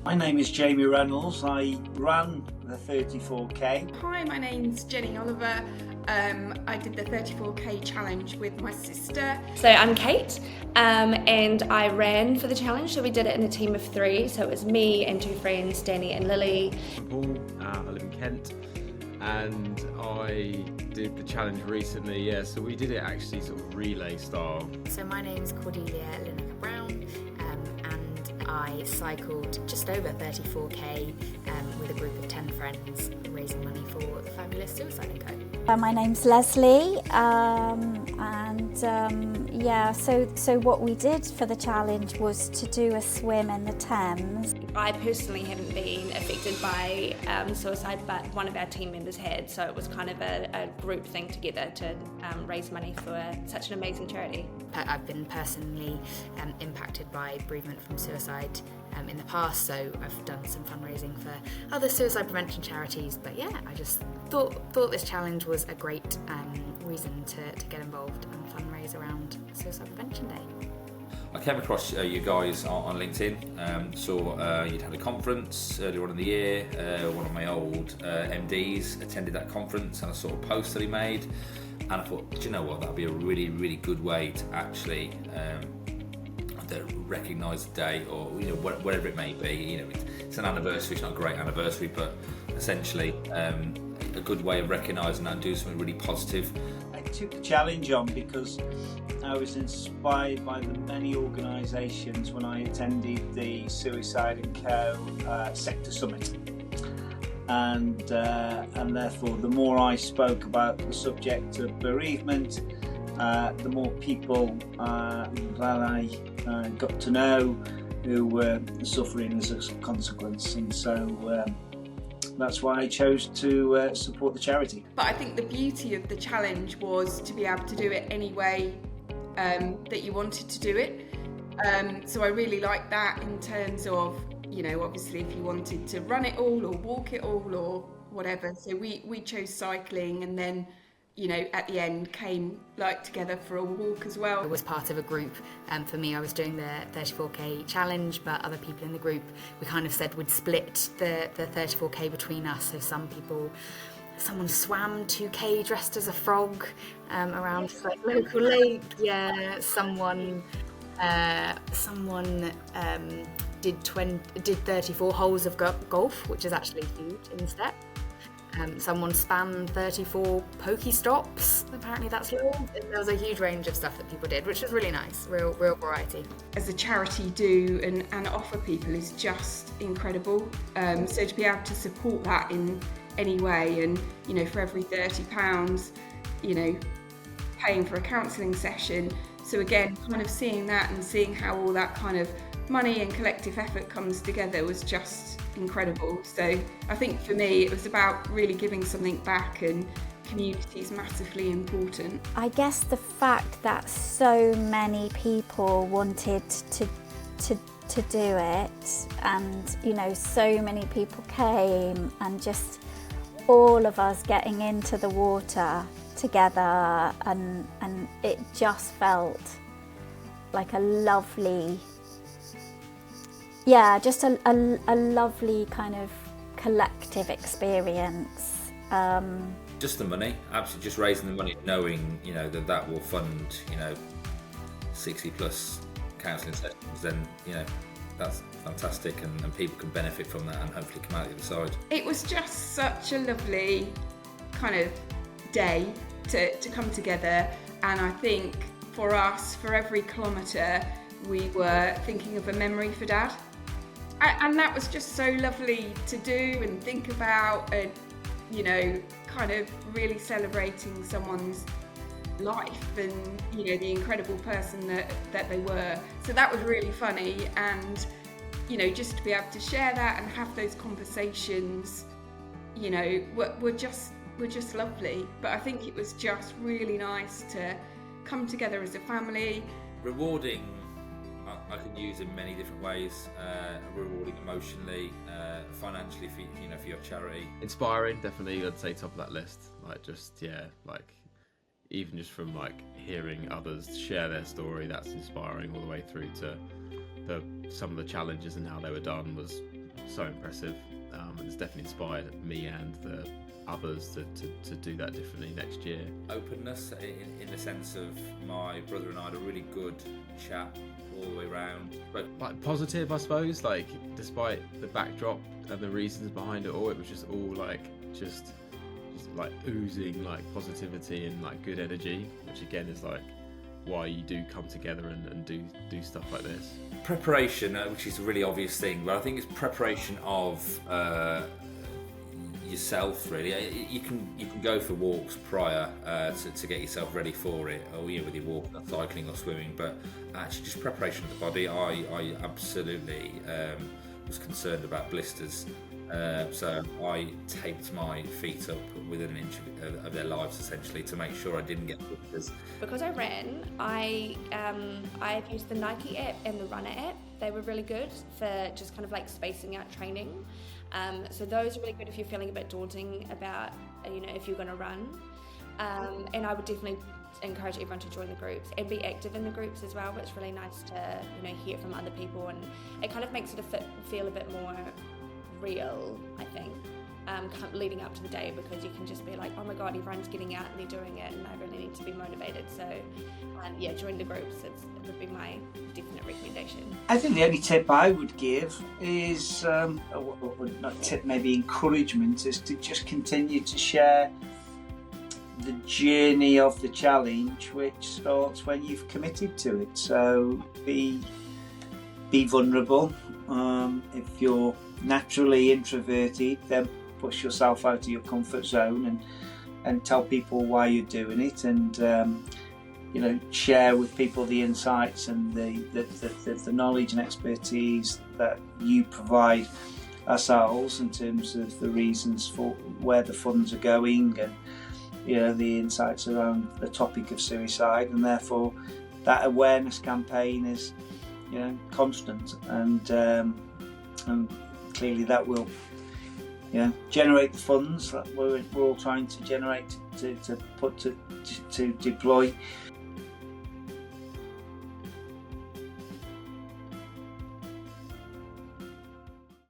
My name is Jamie Reynolds. I ran the 34K. Hi, my name's Jenny Oliver. I did the 34K challenge with my sister. So I'm Kate, and I ran for the challenge. So we did it in a team of 3. So it was me and 2 friends, Danny and Lily. I'm Paul. I live in Kent, and I did the challenge recently. Yeah, so we did it actually sort of relay style. So my name's Cordelia Lineker Brown, and I cycled just over 34K with a group of 10 friends, raising money for the fabulous Suicide&Co. My name's Leslie, so what we did for the challenge was to do a swim in the Thames. I personally haven't been affected by suicide, but one of our team members had, so it was kind of a group thing together to raise money for such an amazing charity. I've been personally impacted by bereavement from suicide in the past, so I've done some fundraising for other suicide prevention charities, but yeah, I just thought this challenge was a great reason to get involved and fundraise around Suicide Prevention Day. I came across you guys on LinkedIn, saw you'd had a conference earlier on in the year. One of my old MDs attended that conference, and I saw a post that he made, and I thought, do you know what, that'd be a really, really good way to actually recognise the day, or whatever it may be. It's an anniversary, it's not a great anniversary, but essentially a good way of recognising that and doing something really positive. I took the challenge on because I was inspired by the many organisations when I attended the Suicide&Co sector summit, and therefore the more I spoke about the subject of bereavement, the more people that I got to know who were suffering as a consequence, and so that's why I chose to support the charity. But I think the beauty of the challenge was to be able to do it any way that you wanted to do it. So I really like that in terms of, obviously if you wanted to run it all or walk it all or whatever. So we chose cycling, and then at the end came together for a walk as well. I was part of a group, and for me I was doing the 34K challenge, but other people in the group, we kind of said we'd split the 34K between us. So someone swam 2K dressed as a frog around a local lake. Yeah, someone did 34 holes of golf, which is actually huge in step. Someone spanned 34 Pokestops, apparently that's long. There was a huge range of stuff that people did, which was really nice, real variety. As a charity do and offer people is just incredible. So to be able to support that in any way, and for every £30, paying for a counselling session. So again, kind of seeing that and seeing how all that kind of money and collective effort comes together was just incredible. So I think for me it was about really giving something back, and community is massively important. I guess the fact that so many people wanted to do it, and so many people came, and just all of us getting into the water together, and it just felt like a lovely, just a lovely kind of collective experience. Just the money, absolutely, just raising the money, knowing that will fund 60 plus counselling sessions, then that's fantastic, and people can benefit from that and hopefully come out the other side. It was just such a lovely kind of day to come together, and I think for us, for every kilometre, we were thinking of a memory for Dad. And that was just so lovely to do and think about, and kind of really celebrating someone's life and the incredible person that they were. So that was really funny, and just to be able to share that and have those conversations were just lovely. But I think it was just really nice to come together as a family. Rewarding, I can use in many different ways. Rewarding emotionally, financially for your charity. Inspiring, definitely, I'd say top of that list. Even just from hearing others share their story, that's inspiring, all the way through to some of the challenges and how they were done was so impressive. It's definitely inspired me and the others to do that differently next year. Openness in the sense of my brother and I had a really good chat all the way around. But Like positive, I suppose, like despite the backdrop and the reasons behind it all, it was just all like just like oozing like positivity and like good energy, which again is like why you do come together and do stuff like this. preparation, which is a really obvious thing, but I think it's preparation of yourself really. You can go for walks prior to get yourself ready for it, or whether you're walking, cycling or swimming, but actually just preparation of the body. I absolutely was concerned about blisters, so I taped my feet up within an inch of their lives essentially to make sure I didn't get blisters. Because I ran, I've used the Nike app and the Runner app. They were really good for just kind of like spacing out training. So those are really good if you're feeling a bit daunting about, if you're going to run. And I would definitely encourage everyone to join the groups and be active in the groups as well. It's really nice to, hear from other people, and it kind of makes it feel a bit more real, I think, leading up to the day, because you can just be like, oh my god, everyone's getting out and they're doing it, and I really need to be motivated. So join the groups. It would be my definite recommendation. I think the only tip I would give is, not tip, maybe encouragement, is to just continue to share the journey of the challenge, which starts when you've committed to it. So be vulnerable. If you're naturally introverted, then push yourself out of your comfort zone and tell people why you're doing it, and share with people the insights and the knowledge and expertise that you provide ourselves in terms of the reasons for where the funds are going, and the insights around the topic of suicide. And therefore that awareness campaign is constant, and clearly that will generate the funds that we're all trying to generate to deploy